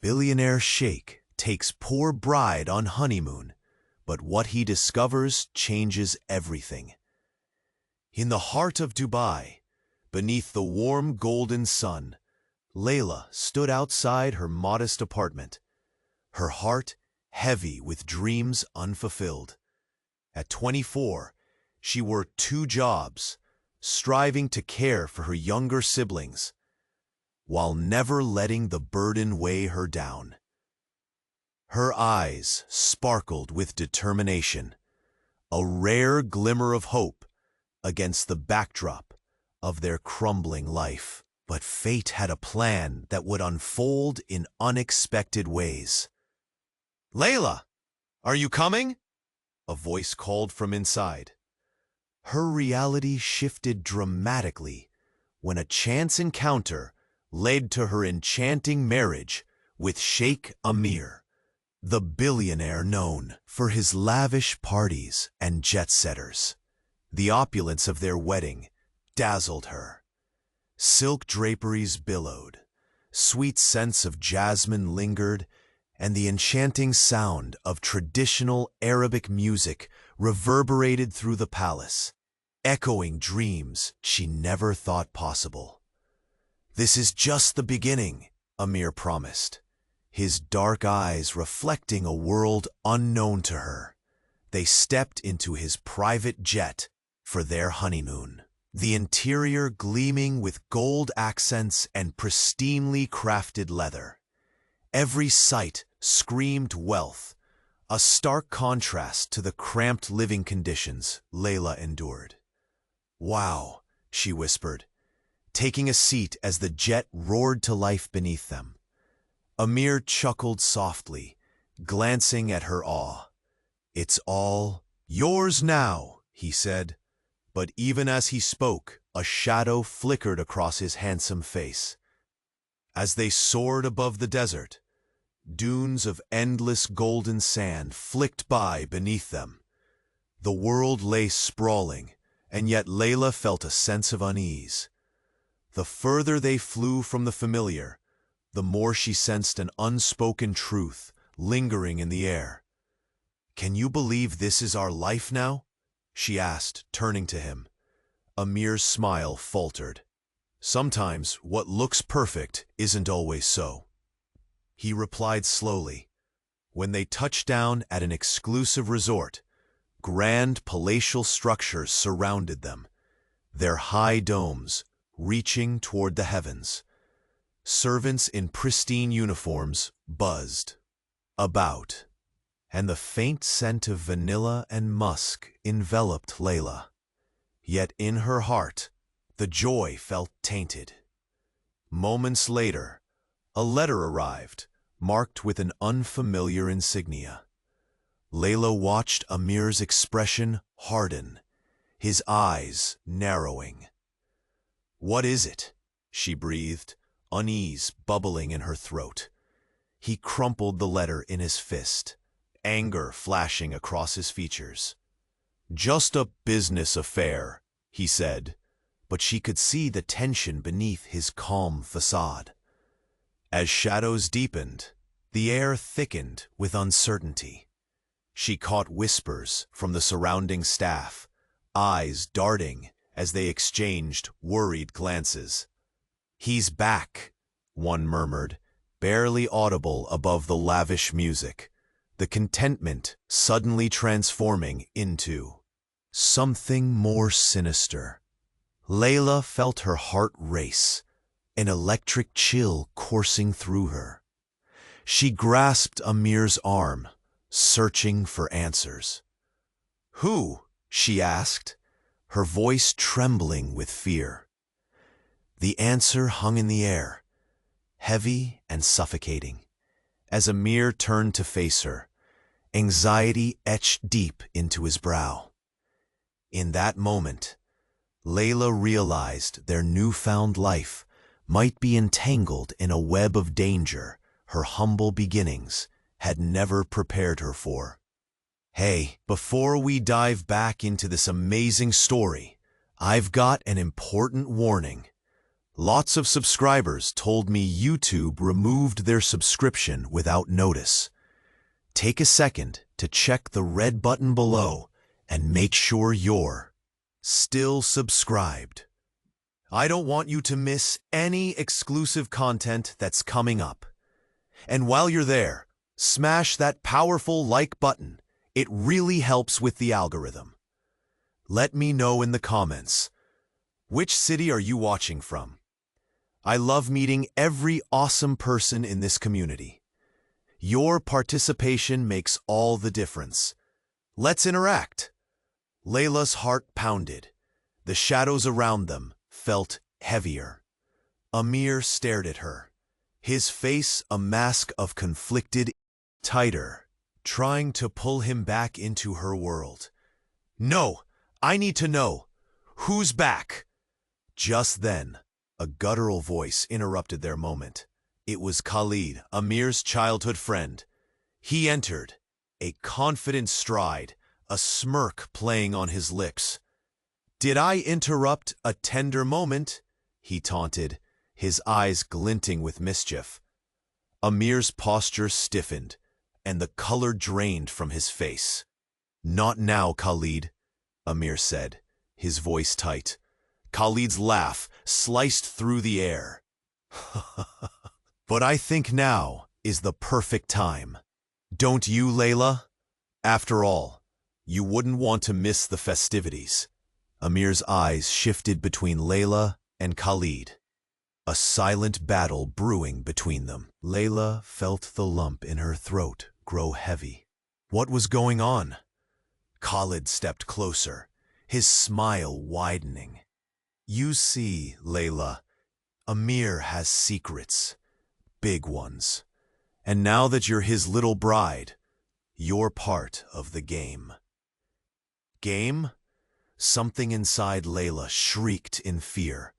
Billionaire Sheikh takes poor bride on honeymoon, but what he discovers changes everything. In the heart of Dubai, beneath the warm golden sun, Layla stood outside her modest apartment, her heart heavy with dreams unfulfilled. At 24, she worked 2 jobs, striving to care for her younger siblings, while never letting the burden weigh her down. Her eyes sparkled with determination, a rare glimmer of hope against the backdrop of their crumbling life. But fate had a plan that would unfold in unexpected ways. "Layla, are you coming?" a voice called from inside. Her reality shifted dramatically when a chance encounter led to her enchanting marriage with Sheikh Amir, the billionaire known for his lavish parties and jet-setters. The opulence of their wedding dazzled her. Silk draperies billowed, sweet scents of jasmine lingered, and the enchanting sound of traditional Arabic music reverberated through the palace, echoing dreams she never thought possible. "This is just the beginning," Amir promised, his dark eyes reflecting a world unknown to her. They stepped into his private jet for their honeymoon, the interior gleaming with gold accents and pristinely crafted leather. Every sight screamed wealth, a stark contrast to the cramped living conditions Layla endured. "Wow," she whispered, taking a seat as the jet roared to life beneath them. Amir chuckled softly, glancing at her awe. "It's all yours now," he said. But even as he spoke, a shadow flickered across his handsome face. As they soared above the desert, dunes of endless golden sand flicked by beneath them. The world lay sprawling, and yet Layla felt a sense of unease. The further they flew from the familiar, the more she sensed an unspoken truth lingering in the air. "Can you believe this is our life now?" she asked, turning to him. Amir's smile faltered. "Sometimes what looks perfect isn't always so." He replied slowly. When they touched down at an exclusive resort, grand palatial structures surrounded them, their high domes reaching toward the heavens. Servants in pristine uniforms buzzed about, and the faint scent of vanilla and musk enveloped Layla. Yet in her heart, the joy felt tainted. Moments later, a letter arrived, marked with an unfamiliar insignia. Layla watched Amir's expression harden, his eyes narrowing. "What is it?" she breathed, unease bubbling in her throat. He crumpled the letter in his fist, anger flashing across his features. "Just a business affair," he said, but she could see the tension beneath his calm facade. As shadows deepened, the air thickened with uncertainty. She caught whispers from the surrounding staff, eyes darting as they exchanged worried glances. "He's back," one murmured, barely audible above the lavish music, the contentment suddenly transforming into something more sinister. Layla felt her heart race, an electric chill coursing through her. She grasped Amir's arm, searching for answers. "Who?" she asked, her voice trembling with fear. The answer hung in the air, heavy and suffocating. As Amir turned to face her, anxiety etched deep into his brow. In that moment, Layla realized their newfound life might be entangled in a web of danger her humble beginnings had never prepared her for. "Hey, before we dive back into this amazing story, I've got an important warning," Lots of subscribers told me YouTube removed their subscription without notice. Take a second to check the red button below and make sure you're still subscribed. I don't want you to miss any exclusive content that's coming up. And while you're there, smash that powerful like button. It really helps with the algorithm. Let me know in the comments, which city are you watching from? I love meeting every awesome person in this community. Your participation makes all the difference. Let's interact. Layla's heart pounded. The shadows around them felt heavier. Amir stared at her, his face a mask of conflicted, tighter, trying to pull him back into her world. No, I need to know. Who's back? Just then, a guttural voice interrupted their moment. It was Khalid, Amir's childhood friend. He entered, a confident stride, a smirk playing on his lips. "Did I interrupt a tender moment?" he taunted, his eyes glinting with mischief. Amir's posture stiffened, and the color drained from his face. "Not now, Khalid," Amir said, his voice tight. Khalid's laugh sliced through the air. "But I think now is the perfect time. Don't you, Layla? After all, you wouldn't want to miss the festivities." Amir's eyes shifted between Layla and Khalid. A silent battle brewing between them. Layla felt the lump in her throat grow heavy. What was going on? Khalid stepped closer, his smile widening. "You see, Layla, Amir has secrets, big ones. And now that you're his little bride, you're part of the game." Game? Something inside Layla shrieked in fear.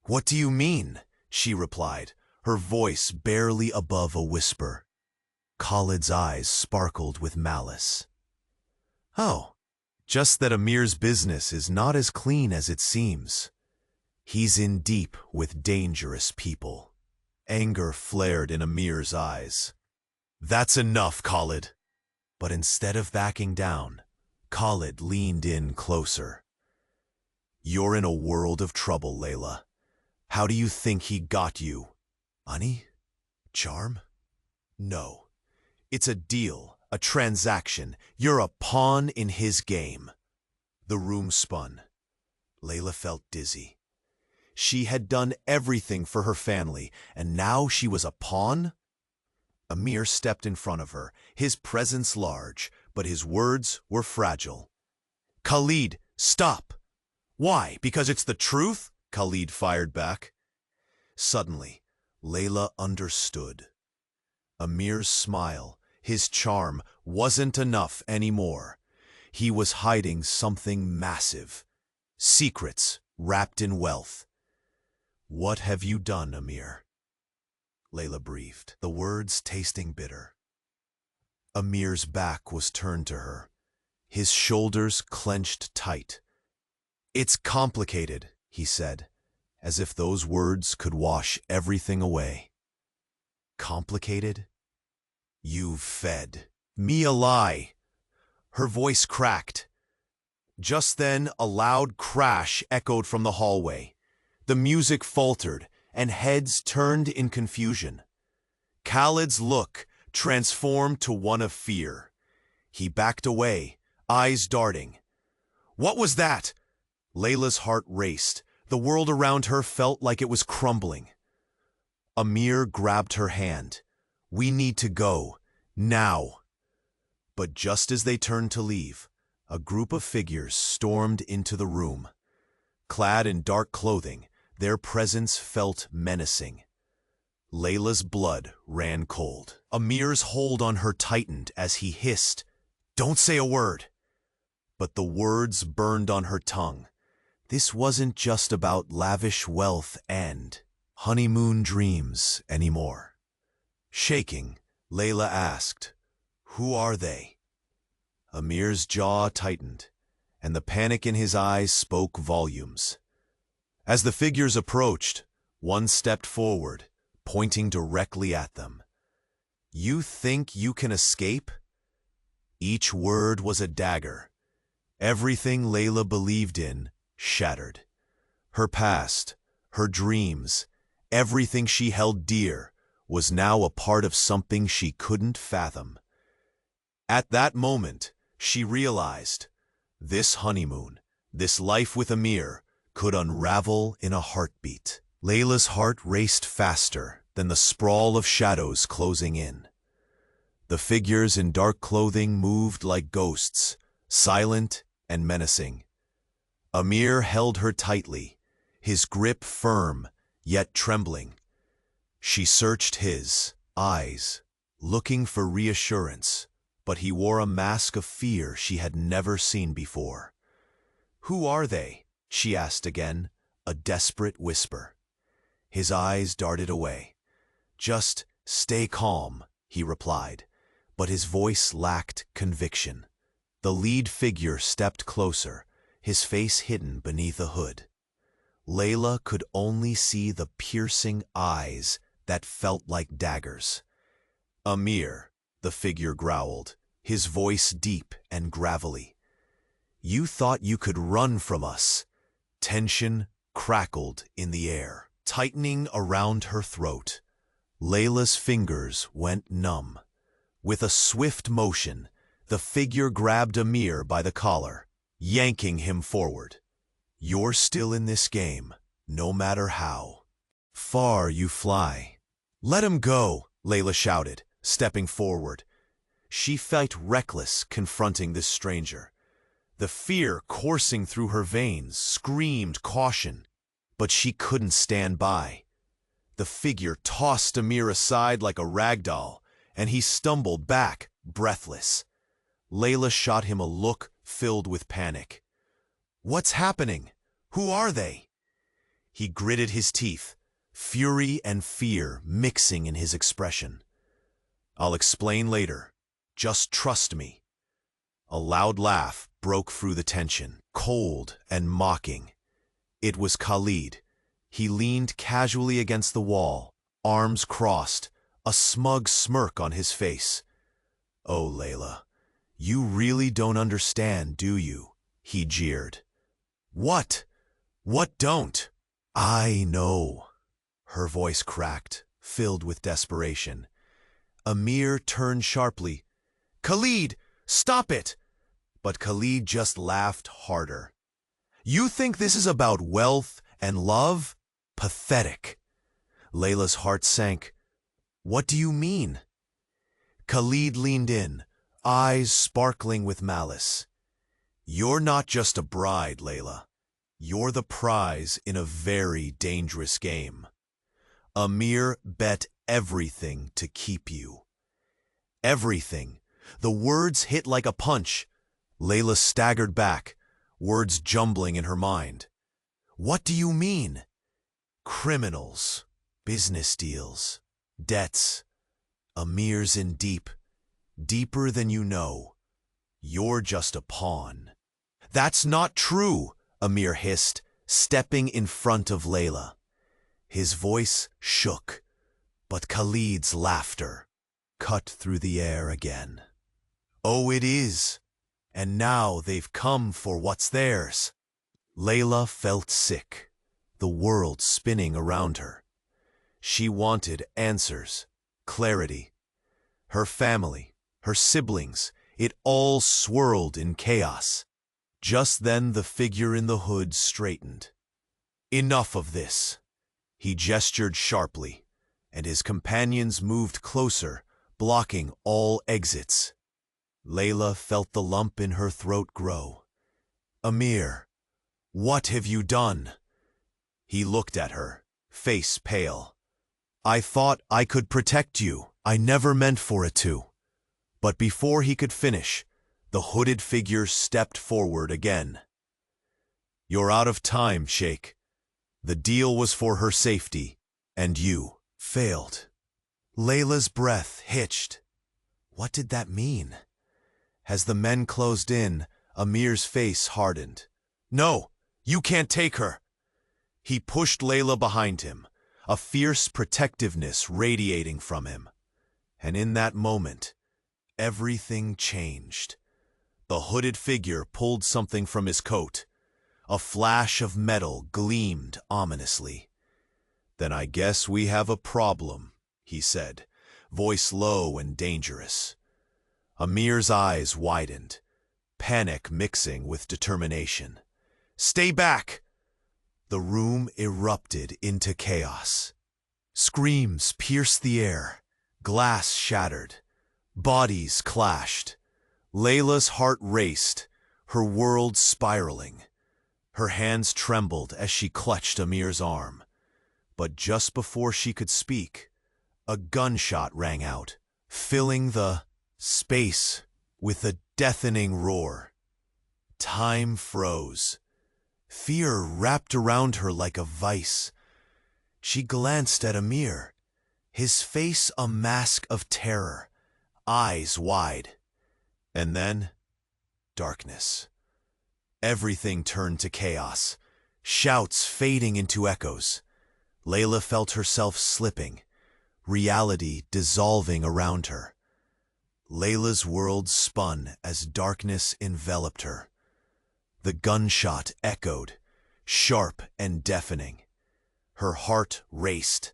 "What do you mean?" she replied, her voice barely above a whisper. Khalid's eyes sparkled with malice. "Oh, just that Amir's business is not as clean as it seems. He's in deep with dangerous people." Anger flared in Amir's eyes. "That's enough, Khalid." But instead of backing down, Khalid leaned in closer. "You're in a world of trouble, Layla. How do you think he got you? Money? Charm? No. It's a deal, a transaction. You're a pawn in his game." The room spun. Layla felt dizzy. She had done everything for her family, and now she was a pawn? Amir stepped in front of her, his presence large, but his words were fragile. "Khalid, stop!" "Why? Because it's the truth?" Khalid fired back. Suddenly, Layla understood. Amir's smile, his charm, wasn't enough anymore. He was hiding something massive. Secrets wrapped in wealth. "What have you done, Amir?" Layla breathed, the words tasting bitter. Amir's back was turned to her, his shoulders clenched tight. "It's complicated," he said, as if those words could wash everything away. "Complicated? You've fed me a lie." Her voice cracked. Just then, a loud crash echoed from the hallway. The music faltered, and heads turned in confusion. Khalid's look transformed to one of fear. He backed away, eyes darting. "What was that?" Layla's heart raced. The world around her felt like it was crumbling. Amir grabbed her hand. "We need to go. Now." But just as they turned to leave, a group of figures stormed into the room. Clad in dark clothing, their presence felt menacing. Layla's blood ran cold. Amir's hold on her tightened as he hissed, "Don't say a word." But the words burned on her tongue. This wasn't just about lavish wealth and honeymoon dreams anymore. Shaking, Layla asked, "Who are they?" Amir's jaw tightened, and the panic in his eyes spoke volumes. As the figures approached, one stepped forward, pointing directly at them. "You think you can escape?" Each word was a dagger. Everything Layla believed in shattered. Her past, her dreams, everything she held dear was now a part of something she couldn't fathom. At that moment, she realized this honeymoon, this life with Amir, could unravel in a heartbeat. Layla's heart raced faster than the sprawl of shadows closing in. The figures in dark clothing moved like ghosts, silent and menacing. Amir held her tightly, his grip firm, yet trembling. She searched his eyes, looking for reassurance, but he wore a mask of fear she had never seen before. "Who are they?" she asked again, a desperate whisper. His eyes darted away. "Just stay calm," he replied, but his voice lacked conviction. The lead figure stepped closer, his face hidden beneath a hood. Layla could only see the piercing eyes that felt like daggers. "Amir," the figure growled, his voice deep and gravelly. "You thought you could run from us." Tension crackled in the air, tightening around her throat. Layla's fingers went numb. With a swift motion, the figure grabbed Amir by the collar, yanking him forward. "You're still in this game, no matter how far you fly." "Let him go," Layla shouted, stepping forward. She felt reckless confronting this stranger. The fear coursing through her veins screamed caution, but she couldn't stand by. The figure tossed Amir aside like a rag doll, and he stumbled back, breathless. Layla shot him a look filled with panic. "What's happening? Who are they?" He gritted his teeth, fury and fear mixing in his expression. "I'll explain later. Just trust me." A loud laugh broke through the tension, cold and mocking. It was Khalid. He leaned casually against the wall, arms crossed, a smug smirk on his face. "Oh, Layla, you really don't understand, do you?" he jeered. "What? What don't?" "I know." Her voice cracked, filled with desperation. Amir turned sharply. "Khalid, stop it!" But Khalid just laughed harder. "You think this is about wealth and love? Pathetic." Layla's heart sank. "What do you mean?" Khalid leaned in, eyes sparkling with malice. "You're not just a bride, Layla. You're the prize in a very dangerous game. Amir bet everything to keep you." Everything. The words hit like a punch. Layla staggered back, words jumbling in her mind. "What do you mean?" "Criminals, business deals, debts. Amir's in deep, deeper than you know. You're just a pawn." "That's not true," Amir hissed, stepping in front of Layla. His voice shook, but Khalid's laughter cut through the air again. "Oh, it is. And now they've come for what's theirs." Layla felt sick, the world spinning around her. She wanted answers, clarity. Her family, her siblings, it all swirled in chaos. Just then the figure in the hood straightened. "Enough of this." He gestured sharply, and his companions moved closer, blocking all exits. Layla felt the lump in her throat grow. "Amir, what have you done?" He looked at her, face pale. "I thought I could protect you. I never meant for it to." But before he could finish, the hooded figure stepped forward again. "You're out of time, Sheikh. The deal was for her safety, and you failed." Layla's breath hitched. What did that mean? As the men closed in, Amir's face hardened. "No, you can't take her." He pushed Layla behind him, a fierce protectiveness radiating from him. And in that moment, everything changed. The hooded figure pulled something from his coat. A flash of metal gleamed ominously. "Then I guess we have a problem," he said, voice low and dangerous. Amir's eyes widened, panic mixing with determination. "Stay back!" The room erupted into chaos. Screams pierced the air, glass shattered, bodies clashed. Layla's heart raced, her world spiraling. Her hands trembled as she clutched Amir's arm. But just before she could speak, a gunshot rang out, filling the space with a deafening roar. Time froze. Fear wrapped around her like a vice. She glanced at Amir, his face a mask of terror, eyes wide. And then, darkness. Everything turned to chaos, shouts fading into echoes. Layla felt herself slipping, reality dissolving around her. Layla's world spun as darkness enveloped her. The gunshot echoed, sharp and deafening. Her heart raced,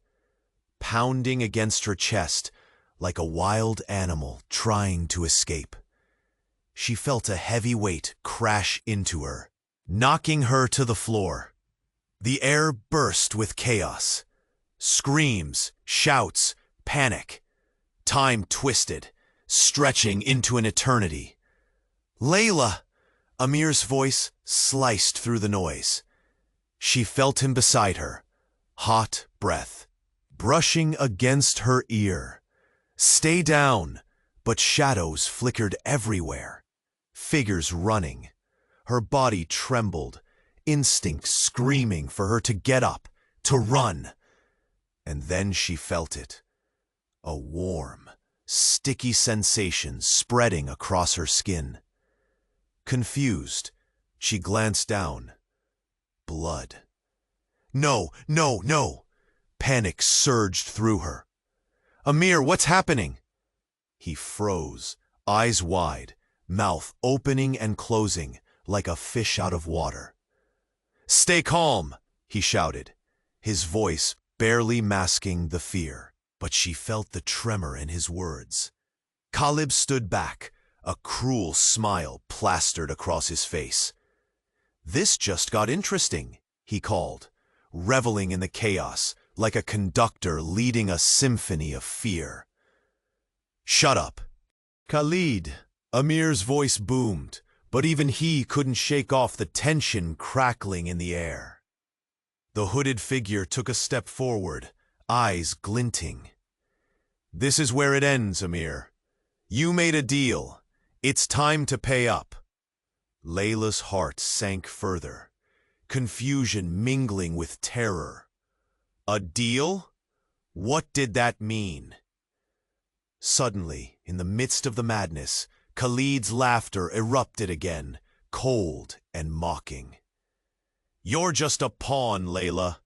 pounding against her chest like a wild animal trying to escape. She felt a heavy weight crash into her, knocking her to the floor. The air burst with chaos. Screams, shouts, panic. Time twisted, stretching into an eternity. "Layla!" Amir's voice sliced through the noise. She felt him beside her, hot breath, brushing against her ear. "Stay down!" But shadows flickered everywhere. Figures running. Her body trembled, instinct screaming for her to get up, to run. And then she felt it. A warm, sticky sensation spreading across her skin. Confused, she glanced down. Blood. "No, no, no!" Panic surged through her. "Amir, what's happening?" He froze, eyes wide, mouth opening and closing like a fish out of water. "Stay calm," he shouted, his voice barely masking the fear. But she felt the tremor in his words. Khalib stood back, a cruel smile plastered across his face. "This just got interesting," he called, reveling in the chaos like a conductor leading a symphony of fear. "Shut up." "Khalid," Amir's voice boomed, but even he couldn't shake off the tension crackling in the air. The hooded figure took a step forward, eyes glinting. "This is where it ends, Amir. You made a deal. It's time to pay up." Layla's heart sank further, confusion mingling with terror. A deal? What did that mean? Suddenly, in the midst of the madness, Khalid's laughter erupted again, cold and mocking. "You're just a pawn, Layla.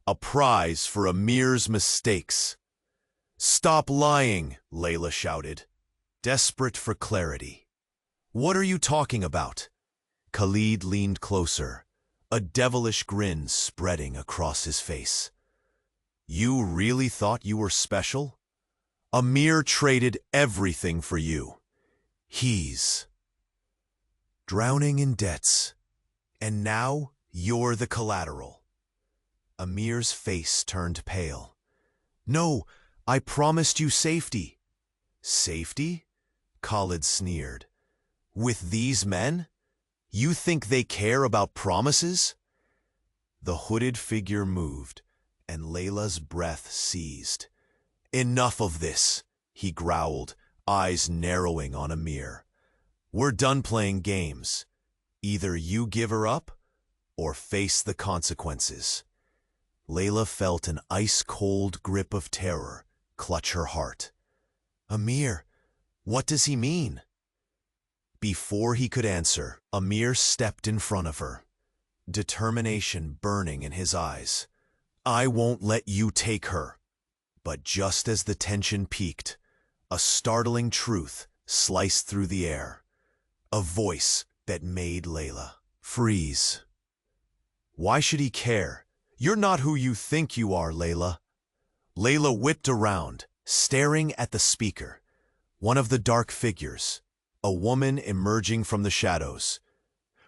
A prize for Amir's mistakes." "Stop lying," Layla shouted, desperate for clarity. "What are you talking about?" Khalid leaned closer, a devilish grin spreading across his face. "You really thought you were special? Amir traded everything for you. He's drowning in debts, and now you're the collateral." Amir's face turned pale. "No, I promised you safety." "Safety?" Khalid sneered. "With these men? You think they care about promises?" The hooded figure moved, and Layla's breath seized. "Enough of this," he growled, eyes narrowing on Amir. "We're done playing games. Either you give her up, or face the consequences." Layla felt an ice-cold grip of terror clutch her heart. "Amir, what does he mean?" Before he could answer, Amir stepped in front of her. determination burning in his eyes. "I won't let you take her." But just as the tension peaked, a startling truth sliced through the air. A voice that made Layla freeze. "Why should he care? You're not who you think you are, Layla." Layla whipped around, staring at the speaker. One of the dark figures, a woman emerging from the shadows.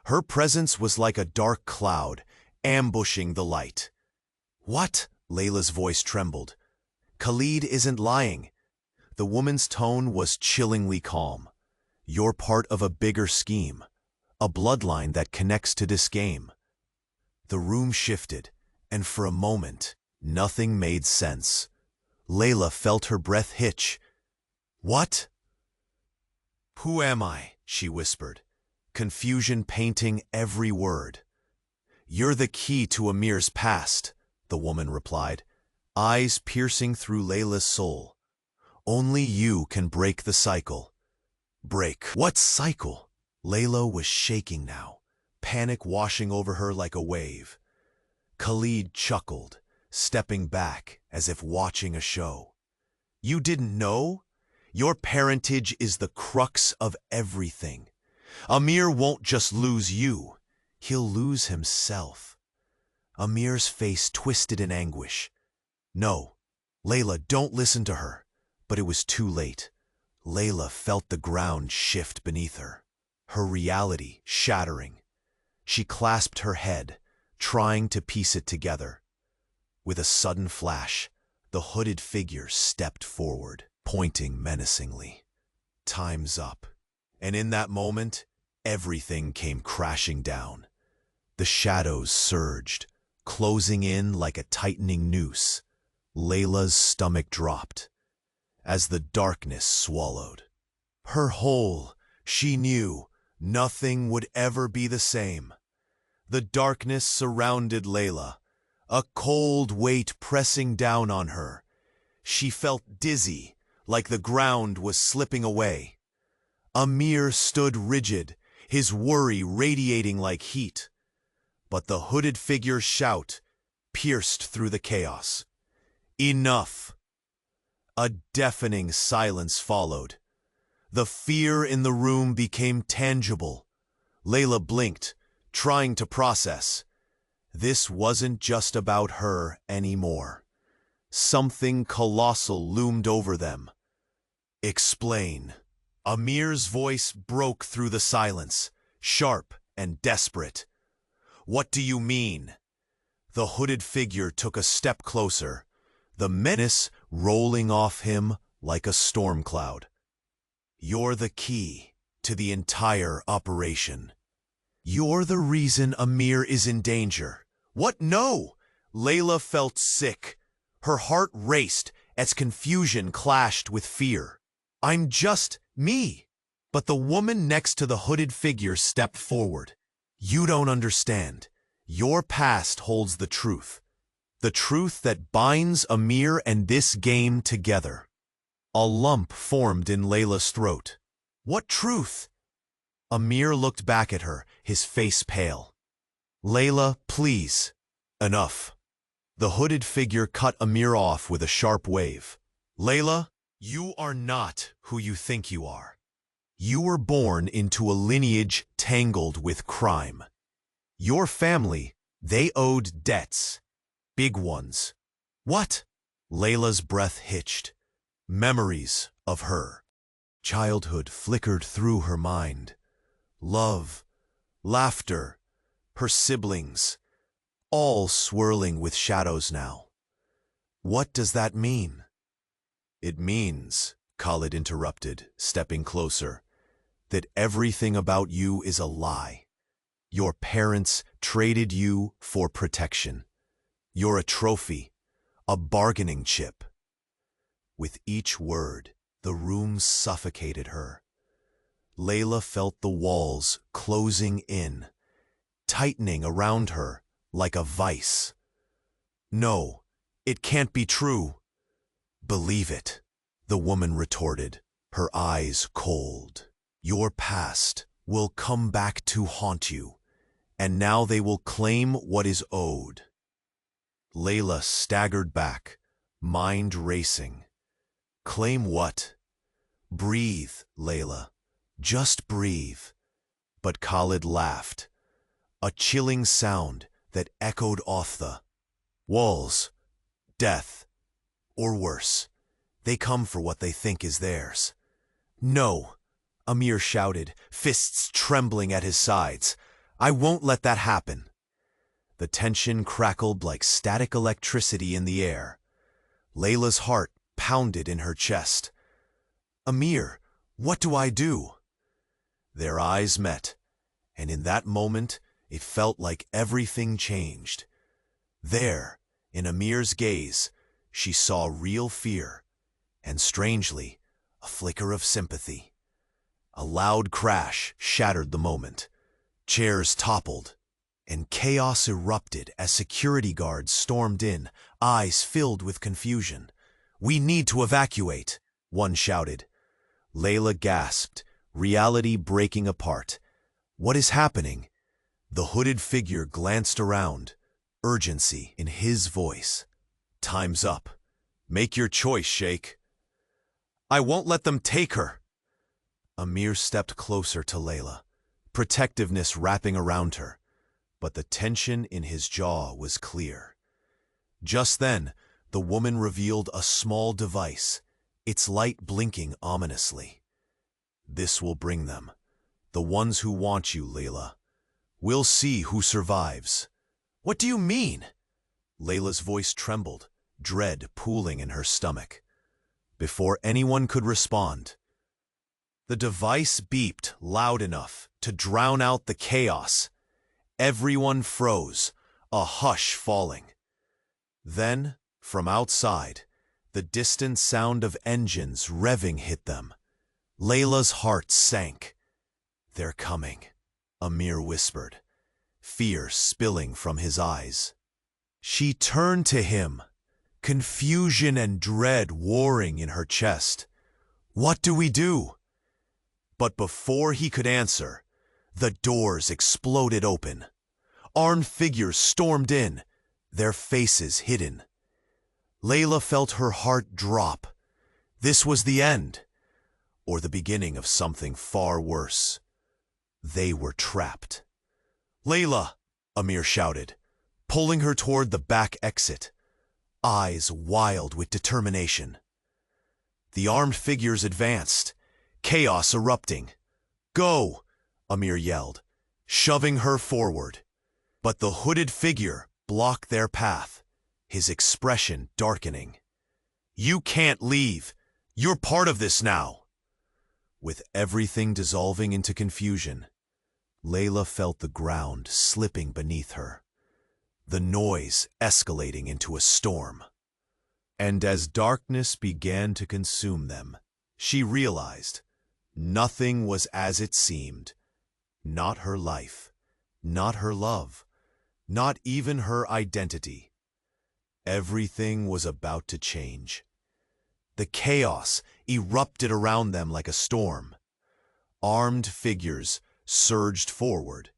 Her presence was like a dark cloud, ambushing the light. "What?" Layla's voice trembled. "Khalid isn't lying." The woman's tone was chillingly calm. "You're part of a bigger scheme, a bloodline that connects to this game." The room shifted, and for a moment, nothing made sense. Layla felt her breath hitch. "What?" "Who am I?" she whispered, confusion painting every word. "You're the key to Amir's past," the woman replied, eyes piercing through Layla's soul. "Only you can break the cycle." "Break what cycle?" Layla was shaking now, panic washing over her like a wave. Khalid chuckled, stepping back as if watching a show. "You didn't know? Your parentage is the crux of everything. Amir won't just lose you, he'll lose himself." Amir's face twisted in anguish. "No, Layla, don't listen to her." But it was too late. Layla felt the ground shift beneath her, her reality shattering. She clasped her head, trying to piece it together. With a sudden flash, the hooded figure stepped forward, pointing menacingly. "Time's up." And in that moment, everything came crashing down. The shadows surged, closing in like a tightening noose. Layla's stomach dropped as the darkness swallowed her whole. She knew nothing would ever be the same. The darkness surrounded Layla, a cold weight pressing down on her. She felt dizzy, like the ground was slipping away. Amir stood rigid, his worry radiating like heat. But the hooded figure's shout pierced through the chaos. "Enough!" A deafening silence followed. The fear in the room became tangible. Layla blinked, trying to process. This wasn't just about her anymore. Something colossal loomed over them. "Explain." Amir's voice broke through the silence, sharp and desperate. "What do you mean?" The hooded figure took a step closer, the menace rolling off him like a storm cloud. "You're the key to the entire operation. You're the reason Amir is in danger." "What? No!" Layla felt sick. Her heart raced as confusion clashed with fear. "I'm just me." But the woman next to the hooded figure stepped forward. "You don't understand. Your past holds the truth. The truth that binds Amir and this game together." A lump formed in Layla's throat. "What truth?" Amir looked back at her, his face pale. "Layla, please." "Enough." The hooded figure cut Amir off with a sharp wave. "Layla, you are not who you think you are. You were born into a lineage tangled with crime. Your family, they owed debts. Big ones." "What?" Layla's breath hitched. Memories of her. Childhood flickered through her mind. Love, laughter, her siblings, all swirling with shadows now. "What does that mean?" "It means," Khalid interrupted, stepping closer, "that everything about you is a lie. Your parents traded you for protection. You're a trophy, a bargaining chip." With each word, the room suffocated her. Layla felt the walls closing in, tightening around her like a vice. "No, it can't be true." "Believe it," the woman retorted, her eyes cold. "Your past will come back to haunt you, and now they will claim what is owed. Layla staggered back, mind racing. Claim what? Breathe, Layla. Just breathe. But Khalid laughed, a chilling sound that echoed off the walls. Death, or worse, they come for what they think is theirs. No, Amir shouted, fists trembling at his sides. I won't let that happen. The tension crackled like static electricity in the air. Layla's heart pounded in her chest. Amir, what do I do? Their eyes met, and in that moment, it felt like everything changed. There, in Amir's gaze, she saw real fear, and strangely, a flicker of sympathy. A loud crash shattered the moment. Chairs toppled, and chaos erupted as security guards stormed in, eyes filled with confusion. We need to evacuate, one shouted. Layla gasped, reality breaking apart. What is happening? The hooded figure glanced around, urgency in his voice. Time's up. Make your choice, Sheikh. I won't let them take her. Amir stepped closer to Layla, protectiveness wrapping around her, but the tension in his jaw was clear. Just then, the woman revealed a small device, its light blinking ominously. This will bring them, the ones who want you, Layla. We'll see who survives. What do you mean? Layla's voice trembled, dread pooling in her stomach. Before anyone could respond, the device beeped loud enough to drown out the chaos. Everyone froze, a hush falling. Then, from outside, the distant sound of engines revving hit them. Layla's heart sank. They're coming, Amir whispered, fear spilling from his eyes. She turned to him, confusion and dread warring in her chest. What do we do? But before he could answer, the doors exploded open. Armed figures stormed in, their faces hidden. Layla felt her heart drop. This was the end, or the beginning of something far worse. They were trapped. Layla, Amir shouted, pulling her toward the back exit, eyes wild with determination. The armed figures advanced, chaos erupting. Go, Amir yelled, shoving her forward. But the hooded figure blocked their path, his expression darkening. You can't leave. You're part of this now. With everything dissolving into confusion, Layla felt the ground slipping beneath her, the noise escalating into a storm. And as darkness began to consume them, she realized nothing was as it seemed. Not her life, not her love, not even her identity. Everything was about to change. The chaos erupted around them like a storm. Armed figures surged forward,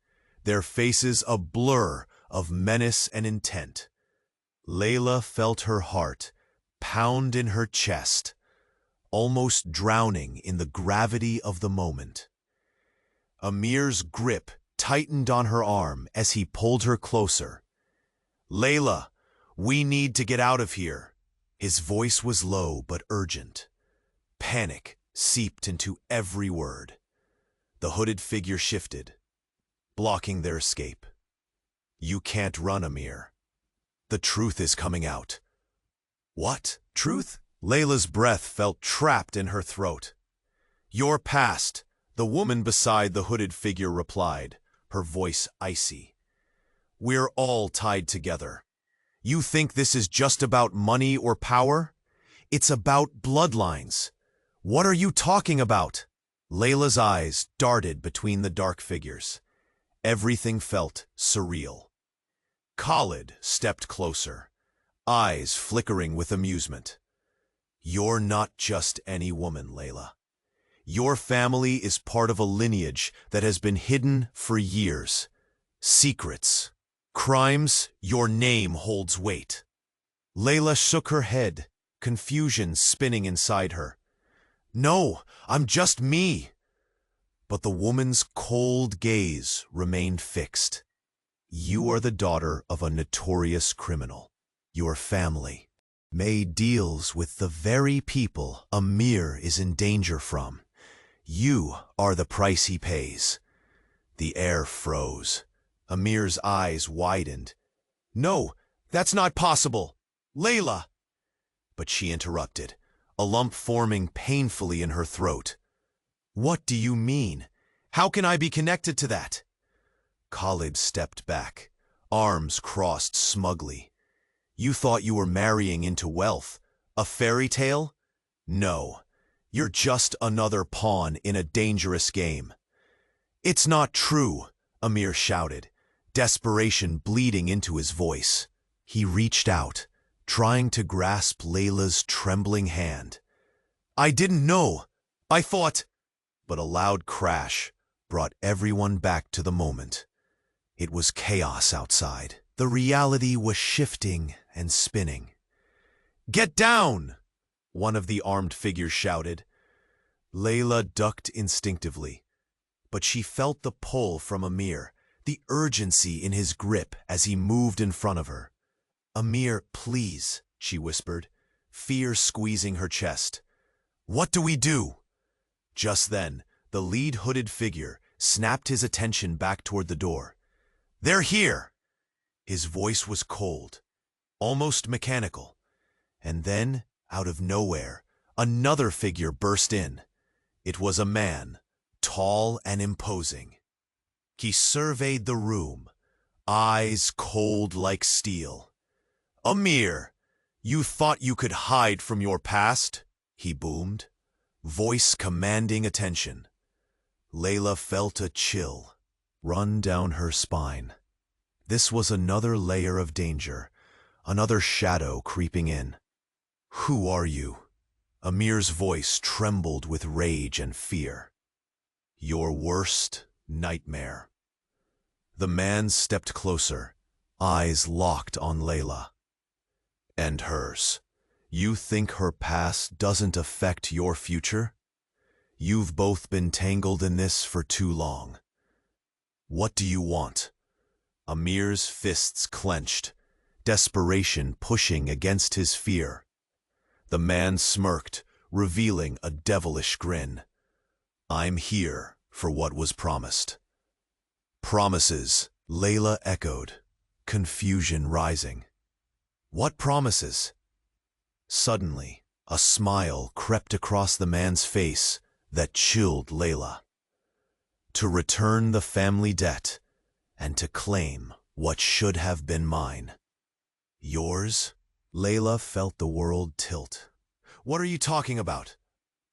their faces a blur of menace and intent. Layla felt her heart pound in her chest, almost drowning in the gravity of the moment. Amir's grip tightened on her arm as he pulled her closer. Layla, we need to get out of here. His voice was low but urgent. Panic seeped into every word. The hooded figure shifted, blocking their escape. You can't run, Amir. The truth is coming out. What? Truth? Layla's breath felt trapped in her throat. Your past, the woman beside the hooded figure replied, her voice icy. We're all tied together. You think this is just about money or power? It's about bloodlines. What are you talking about? Layla's eyes darted between the dark figures. Everything felt surreal. Khalid stepped closer, eyes flickering with amusement. You're not just any woman, Layla. Your family is part of a lineage that has been hidden for years. Secrets. Crimes, your name holds weight. Layla shook her head, confusion spinning inside her. No, I'm just me. But the woman's cold gaze remained fixed. You are the daughter of a notorious criminal. Your family made deals with the very people Amir is in danger from. You are the price he pays. The air froze. Amir's eyes widened. No, that's not possible. Layla! But she interrupted, a lump forming painfully in her throat. What do you mean? How can I be connected to that? Khalid stepped back, arms crossed smugly. You thought you were marrying into wealth, a fairy tale? No, you're just another pawn in a dangerous game. It's not true, Amir shouted, desperation bleeding into his voice. He reached out, trying to grasp Layla's trembling hand. I didn't know. I thought... But a loud crash brought everyone back to the moment. It was chaos outside. The reality was shifting and spinning. Get down! One of the armed figures shouted. Layla ducked instinctively, but she felt the pull from Amir, the urgency in his grip as he moved in front of her. Amir, please, she whispered, fear squeezing her chest. What do we do? Just then, the lead hooded figure snapped his attention back toward the door. They're here! His voice was cold, almost mechanical. And then, out of nowhere, another figure burst in. It was a man, tall and imposing. He surveyed the room, eyes cold like steel. Amir, you thought you could hide from your past? He boomed, voice commanding attention. Layla felt a chill run down her spine. This was another layer of danger, another shadow creeping in. Who are you? Amir's voice trembled with rage and fear. Your worst nightmare. The man stepped closer, eyes locked on Layla. And hers. You think her past doesn't affect your future? You've both been tangled in this for too long. What do you want? Amir's fists clenched, desperation pushing against his fear. The man smirked, revealing a devilish grin. I'm here for what was promised. Promises, Layla echoed, confusion rising. What promises? Suddenly, a smile crept across the man's face that chilled Layla. To return the family debt and to claim what should have been mine. Yours? Layla felt the world tilt. What are you talking about?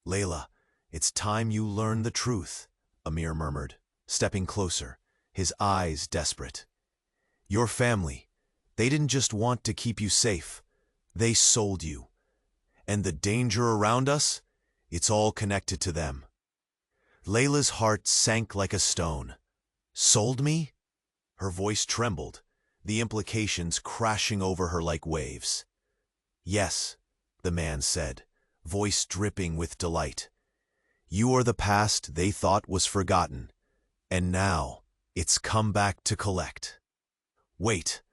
Layla, it's time you learn the truth, Amir murmured, stepping closer, his eyes desperate. Your family, they didn't just want to keep you safe. They sold you. And the danger around us, it's all connected to them. Layla's heart sank like a stone. Sold me? Her voice trembled, the implications crashing over her like waves. Yes, the man said, voice dripping with delight. You are the past they thought was forgotten, and now it's come back to collect. Wait,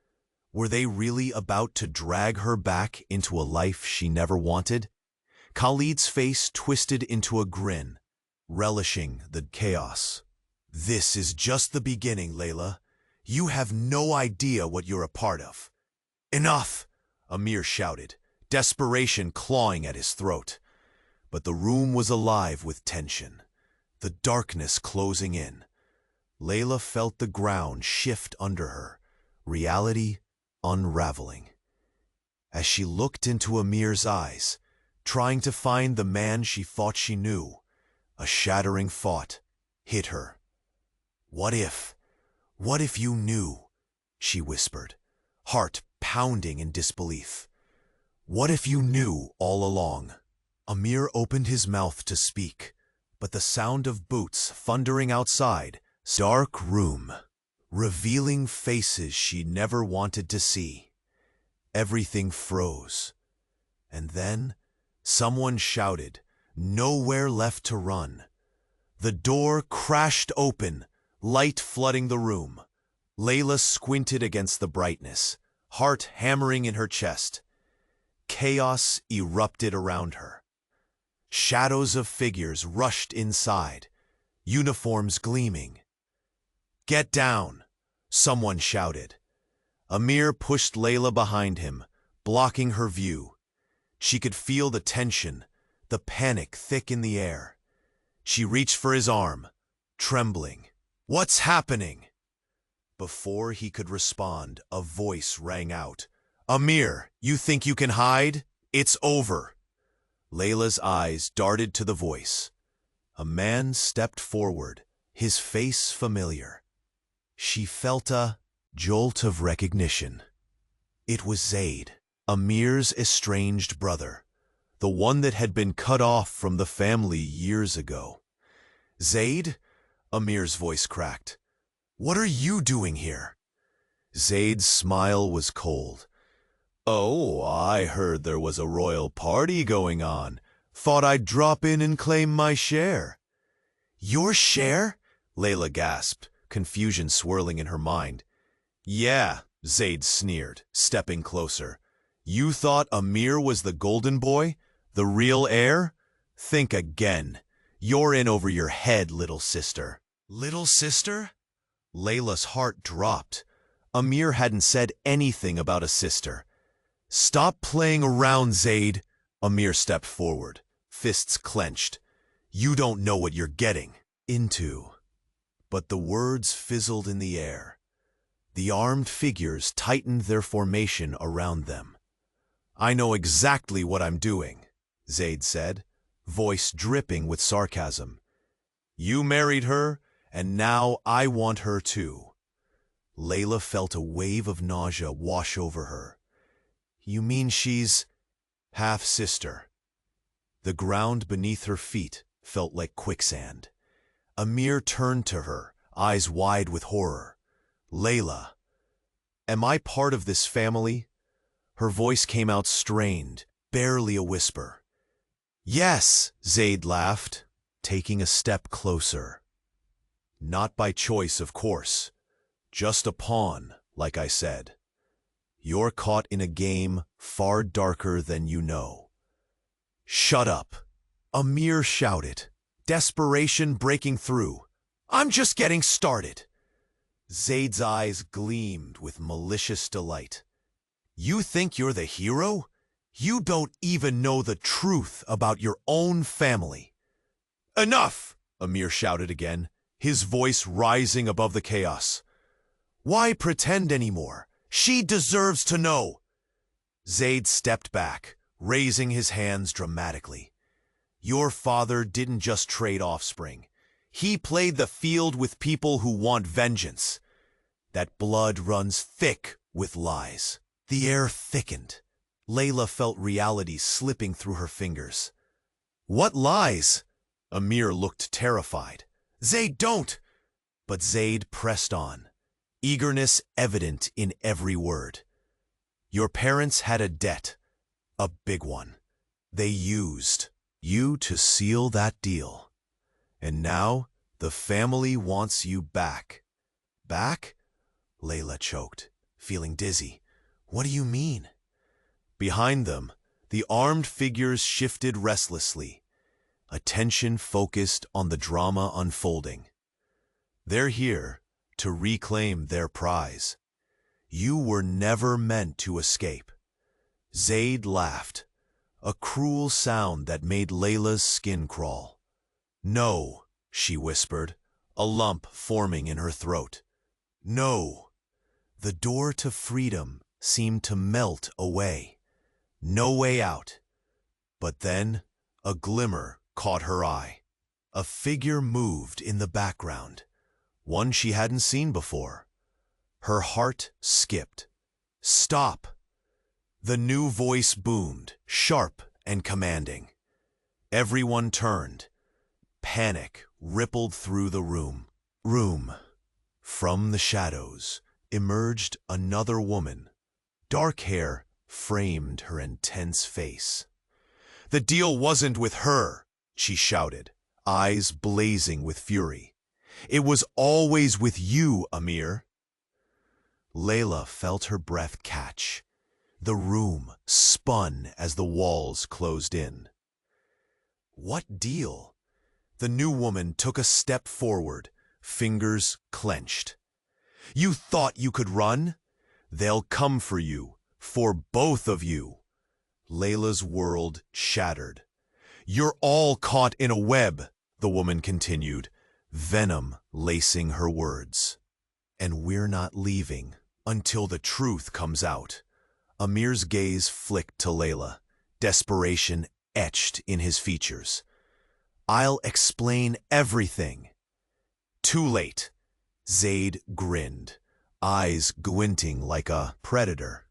were they really about to drag her back into a life she never wanted? Khalid's face twisted into a grin, relishing the chaos. This is just the beginning, Layla. You have no idea what you're a part of. Enough! Amir shouted, desperation clawing at his throat. But the room was alive with tension, the darkness closing in. Layla felt the ground shift under her, reality unraveling. As she looked into Amir's eyes, trying to find the man she thought she knew, a shattering thought hit her. What if you knew? She whispered, heart pounding in disbelief. What if you knew all along? Amir opened his mouth to speak, but the sound of boots thundering outside, dark room, revealing faces she never wanted to see. Everything froze. And then someone shouted, nowhere left to run. The door crashed open, light flooding the room. Layla squinted against the brightness, heart hammering in her chest. Chaos erupted around her. Shadows of figures rushed inside, uniforms gleaming. "Get down!" someone shouted. Amir pushed Layla behind him, blocking her view. She could feel the tension, the panic thick in the air. She reached for his arm, trembling. "What's happening?" Before he could respond, a voice rang out. "Amir, you think you can hide? It's over." Layla's eyes darted to the voice. A man stepped forward, his face familiar. She felt a jolt of recognition. It was Zaid, Amir's estranged brother, the one that had been cut off from the family years ago. "Zaid?" Amir's voice cracked. "What are you doing here?" Zaid's smile was cold. "Oh, I heard there was a royal party going on. Thought I'd drop in and claim my share." "Your share?" Layla gasped, confusion swirling in her mind. "Yeah," Zaid sneered, stepping closer. "You thought Amir was the golden boy? The real heir? Think again. You're in over your head, little sister." "Little sister?" Layla's heart dropped. Amir hadn't said anything about a sister. "Stop playing around, Zaid." Amir stepped forward, fists clenched. "You don't know what you're getting into." But the words fizzled in the air. The armed figures tightened their formation around them. "I know exactly what I'm doing," Zaid said, voice dripping with sarcasm. "You married her, and now I want her too." Layla felt a wave of nausea wash over her. "You mean she's half-sister?" The ground beneath her feet felt like quicksand. Amir turned to her, eyes wide with horror. "Layla, am I part of this family?" Her voice came out strained, barely a whisper. "Yes," Zaid laughed, taking a step closer. "Not by choice, of course. Just a pawn, like I said. You're caught in a game far darker than you know." "Shut up!" Amir shouted, desperation breaking through. "I'm just getting started." Zaid's eyes gleamed with malicious delight. "You think you're the hero? You don't even know the truth about your own family." "Enough!" Amir shouted again, his voice rising above the chaos. "Why pretend anymore? She deserves to know." Zaid stepped back, raising his hands dramatically. "Your father didn't just trade offspring. He played the field with people who want vengeance. That blood runs thick with lies." The air thickened. Layla felt reality slipping through her fingers. "What lies?" Amir looked terrified. "Zaid, don't!" But Zaid pressed on, eagerness evident in every word. "Your parents had a debt, a big one. They used you to seal that deal. And now the family wants you back." "Back?" Layla choked, feeling dizzy. "What do you mean?" Behind them, the armed figures shifted restlessly, attention focused on the drama unfolding. "They're here to reclaim their prize. You were never meant to escape." Zaid laughed, a cruel sound that made Layla's skin crawl. "No," she whispered, a lump forming in her throat. "No." The door to freedom seemed to melt away. No way out. But then a glimmer caught her eye. A figure moved in the background, one she hadn't seen before. Her heart skipped. "Stop!" The new voice boomed, sharp and commanding. Everyone turned. Panic rippled through the room. From the shadows emerged another woman. Dark hair framed her intense face. "The deal wasn't with her," she shouted, eyes blazing with fury. "It was always with you, Amir." Layla felt her breath catch. The room spun as the walls closed in. "What deal?" The new woman took a step forward, fingers clenched. "You thought you could run? They'll come for you, for both of you." Layla's world shattered. "You're all caught in a web," the woman continued, venom lacing her words. "And we're not leaving until the truth comes out." Amir's gaze flicked to Layla, desperation etched in his features. "I'll explain everything." "Too late." Zayd grinned, eyes glinting like a predator.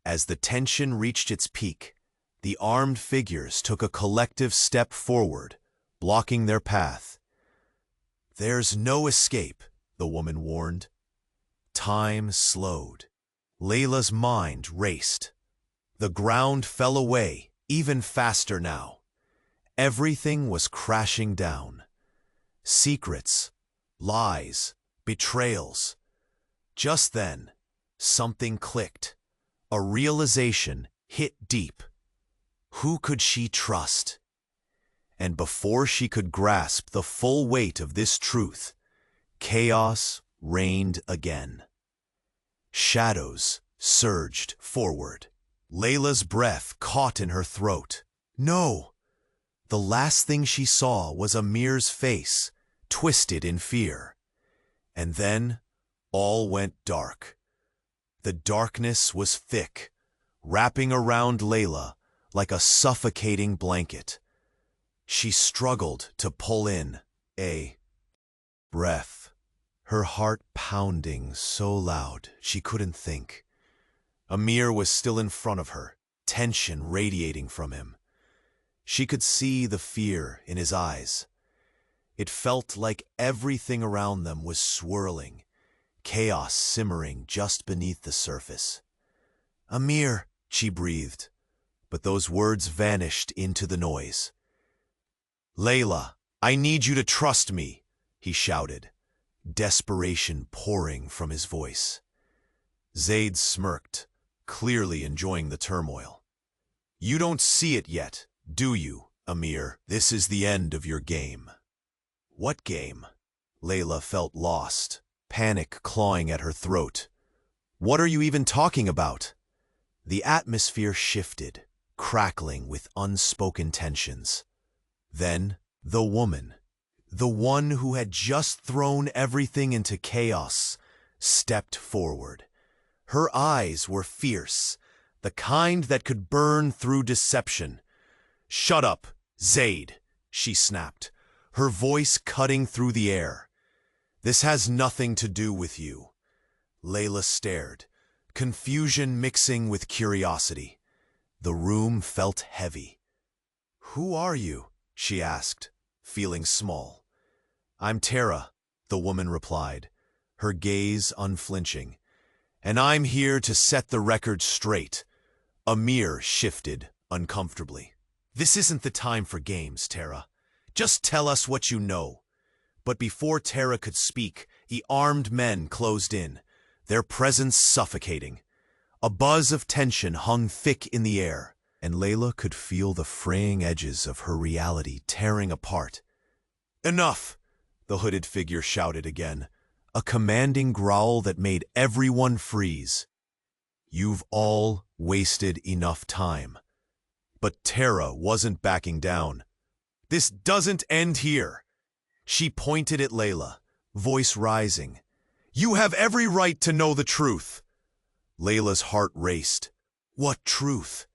As the tension reached its peak, the armed figures took a collective step forward, blocking their path. "There's no escape," the woman warned. Time slowed. Layla's mind raced. The ground fell away, even faster now. Everything was crashing down. Secrets, lies, betrayals. Just then, something clicked. A realization hit deep. Who could she trust? And before she could grasp the full weight of this truth, chaos reigned again. Shadows surged forward. Layla's breath caught in her throat. No! The last thing she saw was Amir's face, twisted in fear. And then, all went dark. The darkness was thick, wrapping around Layla like a suffocating blanket. She struggled to pull in a breath, her heart pounding so loud she couldn't think. Amir was still in front of her, tension radiating from him. She could see the fear in his eyes. It felt like everything around them was swirling, chaos simmering just beneath the surface. "Amir," she breathed, but those words vanished into the noise. "Layla, I need you to trust me," he shouted, desperation pouring from his voice. Zayd smirked, clearly enjoying the turmoil. "You don't see it yet, do you, Amir? This is the end of your game." "What game?" Layla felt lost, panic clawing at her throat. "What are you even talking about?" The atmosphere shifted, crackling with unspoken tensions. Then, the woman, the one who had just thrown everything into chaos, stepped forward. Her eyes were fierce, the kind that could burn through deception. "Shut up, Zayd," she snapped, her voice cutting through the air. "This has nothing to do with you." Layla stared, confusion mixing with curiosity. The room felt heavy. "Who are you?" she asked, feeling small. "I'm Tara," the woman replied, her gaze unflinching. "And I'm here to set the record straight." Amir shifted uncomfortably. "This isn't the time for games, Tara. Just tell us what you know." But before Tara could speak, the armed men closed in, their presence suffocating. A buzz of tension hung thick in the air, and Layla could feel the fraying edges of her reality tearing apart. "Enough!" the hooded figure shouted again, a commanding growl that made everyone freeze. "You've all wasted enough time." But Tara wasn't backing down. "This doesn't end here." She pointed at Layla, voice rising. "You have every right to know the truth." Layla's heart raced. "What truth?"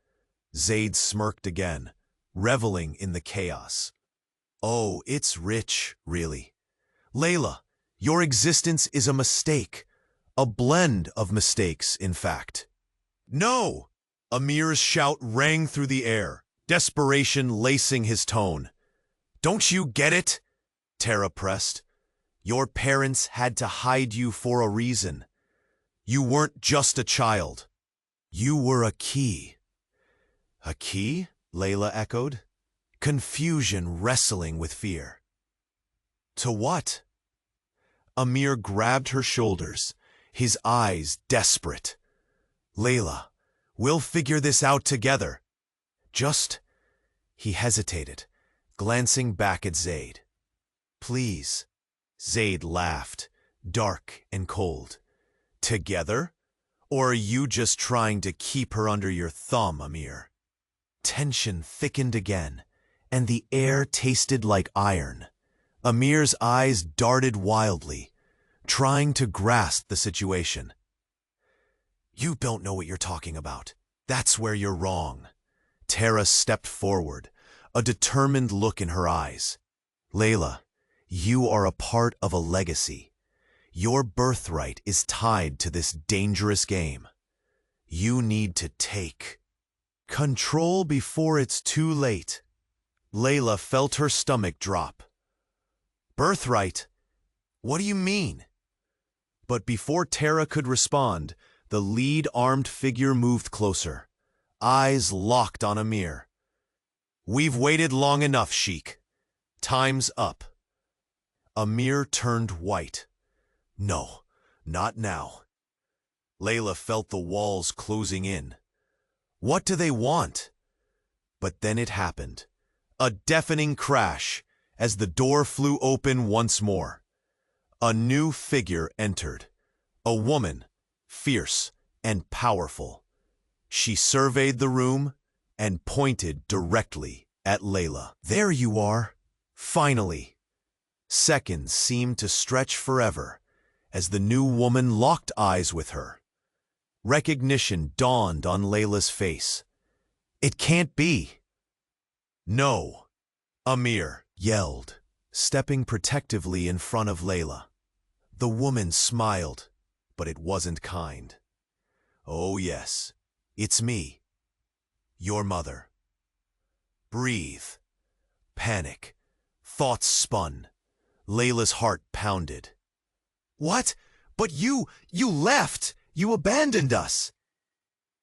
Zayd smirked again, reveling in the chaos. "Oh, it's rich, really. Layla, your existence is a mistake. A blend of mistakes, in fact." "No!" Amir's shout rang through the air, desperation lacing his tone. "Don't you get it?" Tara pressed. Your parents had to hide you for a reason. You weren't just a child. You were a key. A key? Layla echoed, confusion wrestling with fear. To what? Amir grabbed her shoulders, his eyes desperate. Layla, we'll figure this out together. Just... He hesitated, glancing back at Zaid. Please. Zaid laughed, dark and cold. Together? Or are you just trying to keep her under your thumb, Amir? Tension thickened again, and the air tasted like iron. Amir's eyes darted wildly, trying to grasp the situation. You don't know what you're talking about. That's where you're wrong. Tara stepped forward, a determined look in her eyes. Layla, you are a part of a legacy. Your birthright is tied to this dangerous game. You need to take control before it's too late. Layla felt her stomach drop. Birthright? What do you mean? But before Tara could respond, the lead armed figure moved closer, eyes locked on Amir. We've waited long enough, Sheikh. Time's up. Amir turned white. No, not now. Layla felt the walls closing in. What do they want? But then it happened. A deafening crash as the door flew open once more. A new figure entered. A woman, fierce and powerful. She surveyed the room and pointed directly at Layla. There you are, finally. Seconds seemed to stretch forever as the new woman locked eyes with her. Recognition dawned on Layla's face. It can't be. No, Amir yelled, stepping protectively in front of Layla. The woman smiled, but it wasn't kind. Oh yes, it's me, your mother. Breathe. Panic. Thoughts spun. Layla's heart pounded. What? But you left! You abandoned us!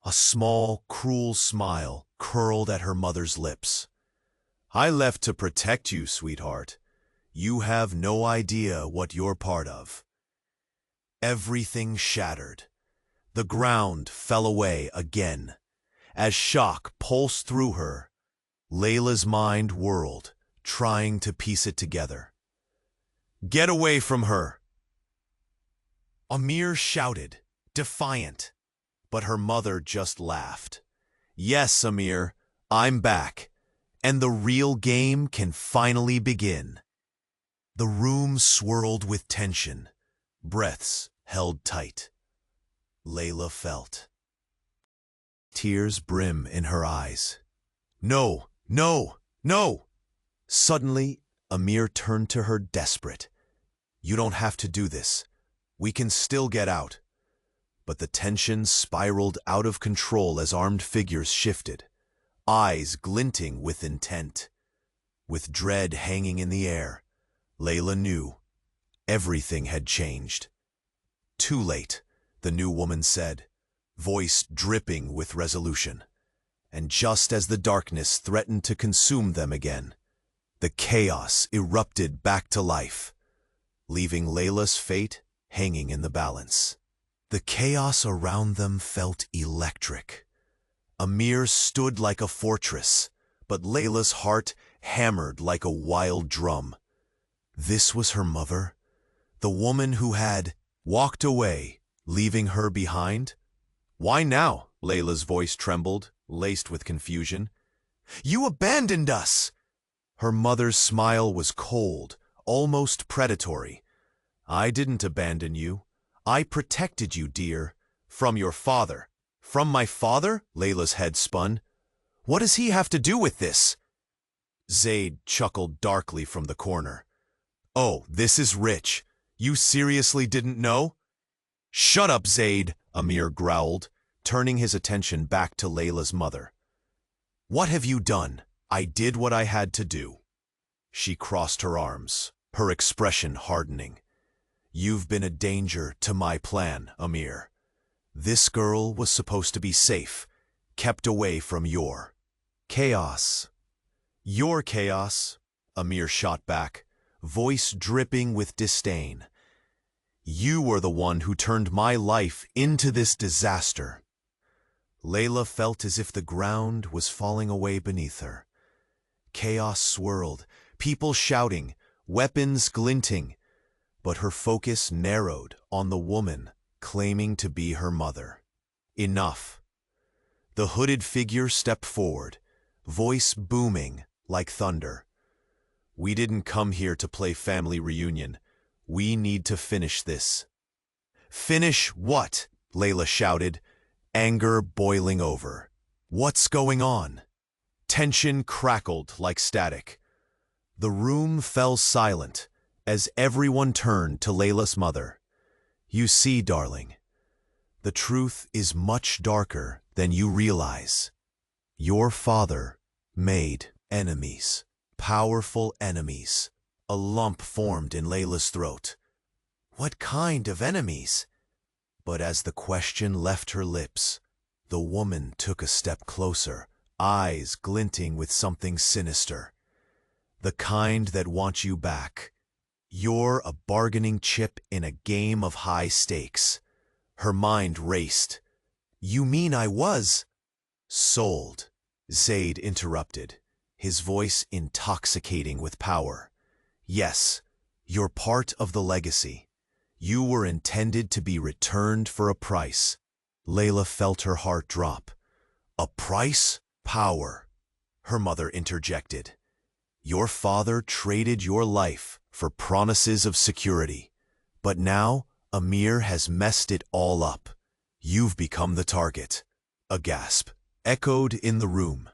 A small, cruel smile curled at her mother's lips. I left to protect you, sweetheart. You have no idea what you're part of. Everything shattered. The ground fell away again. As shock pulsed through her, Layla's mind whirled, trying to piece it together. Get away from her! Amir shouted, defiant, but her mother just laughed. Yes, Amir, I'm back, and the real game can finally begin. The room swirled with tension, breaths held tight. Layla felt tears brim in her eyes. No, no, no! Suddenly, Amir turned to her desperate. You don't have to do this. We can still get out. But the tension spiraled out of control as armed figures shifted, eyes glinting with intent. With dread hanging in the air, Layla knew everything had changed. Too late, the new woman said, voice dripping with resolution. And just as the darkness threatened to consume them again, the chaos erupted back to life, leaving Layla's fate hanging in the balance. The chaos around them felt electric. Amir stood like a fortress, but Layla's heart hammered like a wild drum. This was her mother, the woman who had walked away, leaving her behind? Why now? Layla's voice trembled, laced with confusion. You abandoned us! Her mother's smile was cold, almost predatory. I didn't abandon you. I protected you, dear. From your father. From my father? Layla's head spun. What does he have to do with this? Zaid chuckled darkly from the corner. Oh, this is rich. You seriously didn't know? Shut up, Zaid, Amir growled, turning his attention back to Layla's mother. What have you done? I did what I had to do. She crossed her arms, her expression hardening. You've been a danger to my plan, Amir. This girl was supposed to be safe, kept away from your chaos. Your chaos, Amir shot back, voice dripping with disdain. You were the one who turned my life into this disaster. Layla felt as if the ground was falling away beneath her. Chaos swirled, people shouting, weapons glinting, but her focus narrowed on the woman claiming to be her mother. Enough. The hooded figure stepped forward, voice booming like thunder. We didn't come here to play family reunion. We need to finish this. Finish what? Layla shouted, anger boiling over. What's going on? Tension crackled like static. The room fell silent as everyone turned to Layla's mother. You see, darling, the truth is much darker than you realize. Your father made enemies, powerful enemies. A lump formed in Layla's throat. What kind of enemies? But as the question left her lips, the woman took a step closer, eyes glinting with something sinister. The kind that want you back. You're a bargaining chip in a game of high stakes. Her mind raced. You mean I was? Sold, Zaid interrupted, his voice intoxicating with power. Yes, you're part of the legacy. You were intended to be returned for a price. Layla felt her heart drop. A price? Power, her mother interjected. Your father traded your life for promises of security. But now, Amir has messed it all up. You've become the target. A gasp echoed in the room.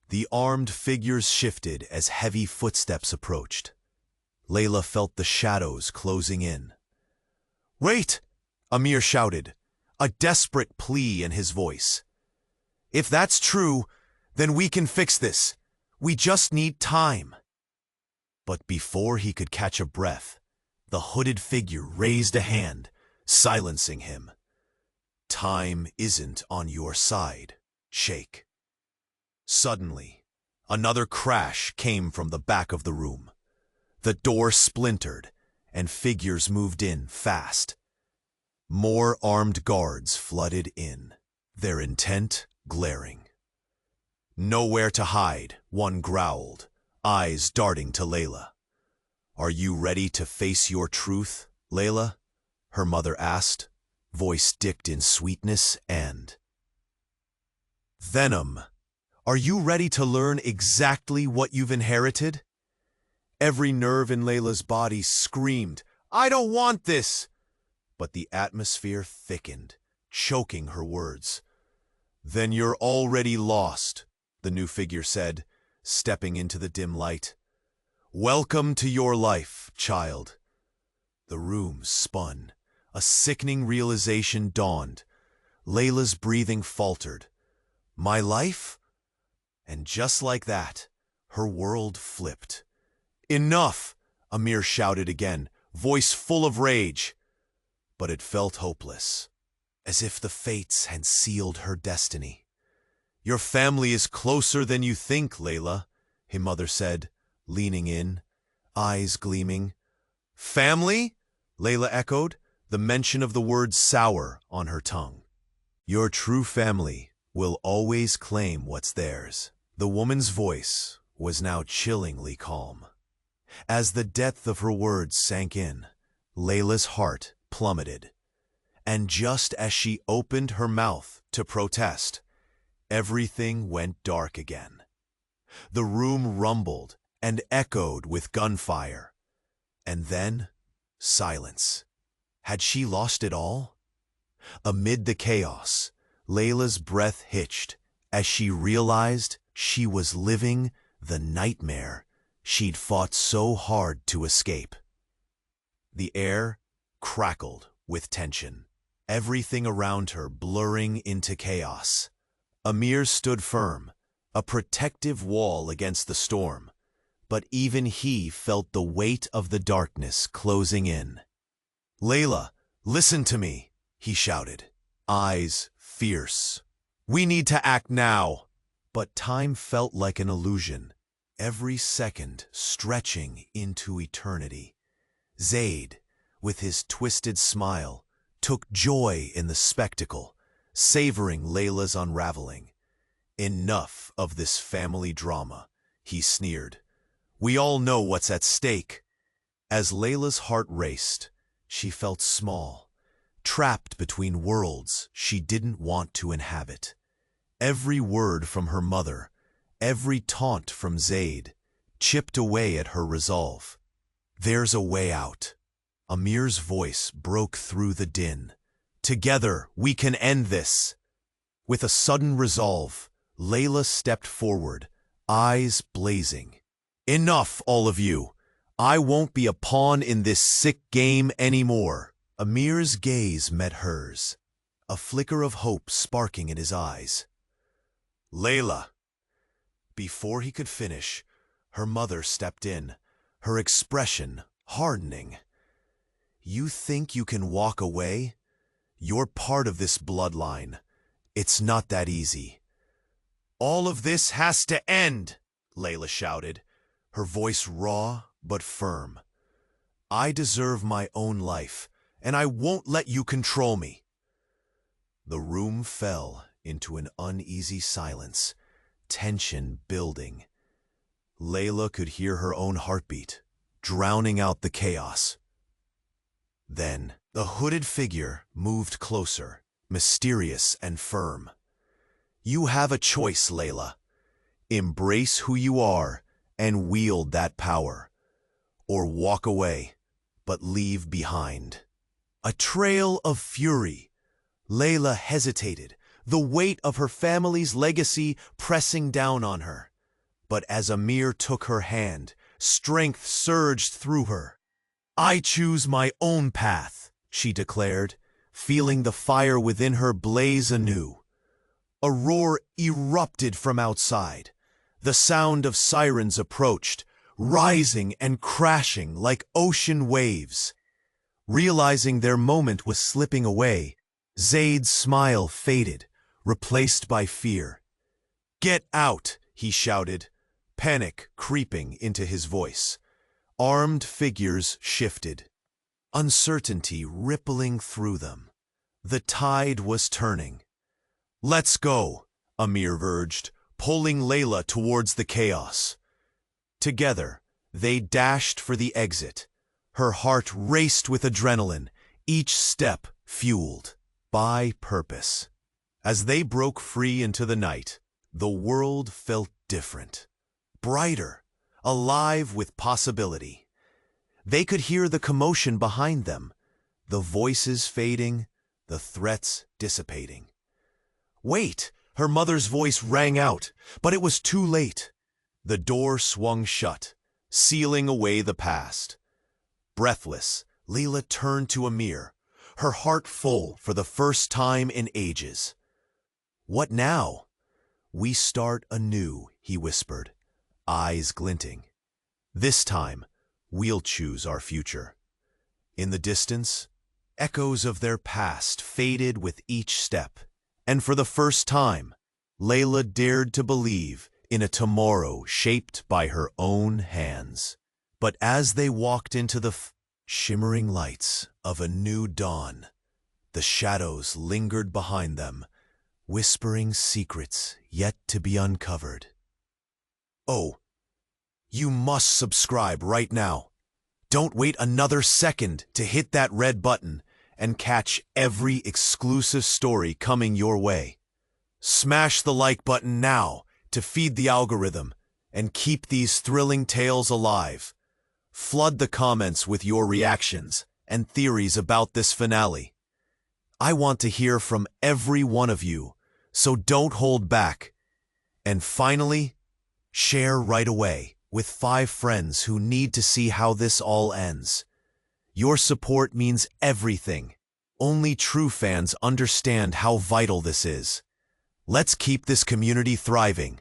The armed figures shifted as heavy footsteps approached. Layla felt the shadows closing in. Wait! Amir shouted, a desperate plea in his voice. If that's true, then we can fix this. We just need time. But before he could catch a breath, the hooded figure raised a hand, silencing him. Time isn't on your side, Sheikh. Suddenly, another crash came from the back of the room. The door splintered, and figures moved in fast. More armed guards flooded in, their intent glaring. Nowhere to hide, one growled, eyes darting to Layla. Are you ready to face your truth, Layla? Her mother asked, voice dipped in sweetness and venom. Are you ready to learn exactly what you've inherited? Every nerve in Layla's body screamed, I don't want this! But the atmosphere thickened, choking her words. Then you're already lost, the new figure said, stepping into the dim light. Welcome to your life, child. The room spun. A sickening realization dawned. Layla's breathing faltered. My life? And just like that, her world flipped. Enough! Amir shouted again, voice full of rage. But it felt hopeless, as if the fates had sealed her destiny. Your family is closer than you think, Layla, his mother said, leaning in, eyes gleaming. Family? Layla echoed, the mention of the word sour on her tongue. Your true family will always claim what's theirs. The woman's voice was now chillingly calm. As the depth of her words sank in, Layla's heart plummeted. And just as she opened her mouth to protest, everything went dark again. The room rumbled and echoed with gunfire. And then, silence. Had she lost it all? Amid the chaos, Layla's breath hitched as she realized she was living the nightmare she'd fought so hard to escape. The air crackled with tension, everything around her blurring into chaos. Amir stood firm, a protective wall against the storm, but even he felt the weight of the darkness closing in. Layla, listen to me, he shouted, eyes fierce. We need to act now. But time felt like an illusion, every second stretching into eternity. Zayd, with his twisted smile, took joy in the spectacle, savoring Layla's unraveling. Enough of this family drama, he sneered. We all know what's at stake. As Layla's heart raced, she felt small, trapped between worlds she didn't want to inhabit. Every word from her mother, every taunt from Zayd, chipped away at her resolve. There's a way out. Amir's voice broke through the din. Together, we can end this. With a sudden resolve, Layla stepped forward, eyes blazing. Enough, all of you. I won't be a pawn in this sick game anymore. Amir's gaze met hers, a flicker of hope sparking in his eyes. Layla. Before he could finish, her mother stepped in, her expression hardening. You think you can walk away? You're part of this bloodline. It's not that easy. All of this has to end, Layla shouted, her voice raw but firm. I deserve my own life, and I won't let you control me. The room fell into an uneasy silence, tension building. Layla could hear her own heartbeat, drowning out the chaos. Then, the hooded figure moved closer, mysterious and firm. You have a choice, Layla. Embrace who you are and wield that power. Or walk away, but leave behind a trail of fury. Layla hesitated, the weight of her family's legacy pressing down on her. But as Amir took her hand, strength surged through her. I choose my own path, she declared, feeling the fire within her blaze anew. A roar erupted from outside. The sound of sirens approached, rising and crashing like ocean waves. Realizing their moment was slipping away, Zayd's smile faded, replaced by fear. Get out, he shouted, panic creeping into his voice. Armed figures shifted, uncertainty rippling through them. The tide was turning. Let's go, Amir urged, pulling Layla towards the chaos. Together, they dashed for the exit. Her heart raced with adrenaline, each step fueled by purpose. As they broke free into the night, the world felt different, brighter, alive with possibility. They could hear the commotion behind them, the voices fading, the threats dissipating. Wait! Her mother's voice rang out, but it was too late. The door swung shut, sealing away the past. Breathless, Layla turned to Amir, her heart full for the first time in ages. What now? We start anew, he whispered, eyes glinting. This time, we'll choose our future. In the distance, echoes of their past faded with each step, and for the first time, Layla dared to believe in a tomorrow shaped by her own hands. But as they walked into the shimmering lights of a new dawn, the shadows lingered behind them, whispering secrets yet to be uncovered. Oh, you must subscribe right now. Don't wait another second to hit that red button and catch every exclusive story coming your way. Smash the like button now to feed the algorithm and keep these thrilling tales alive. Flood the comments with your reactions and theories about this finale. I want to hear from every one of you, so don't hold back. And finally, share right away with 5 friends who need to see how this all ends. Your support means everything. Only true fans understand how vital this is. Let's keep this community thriving.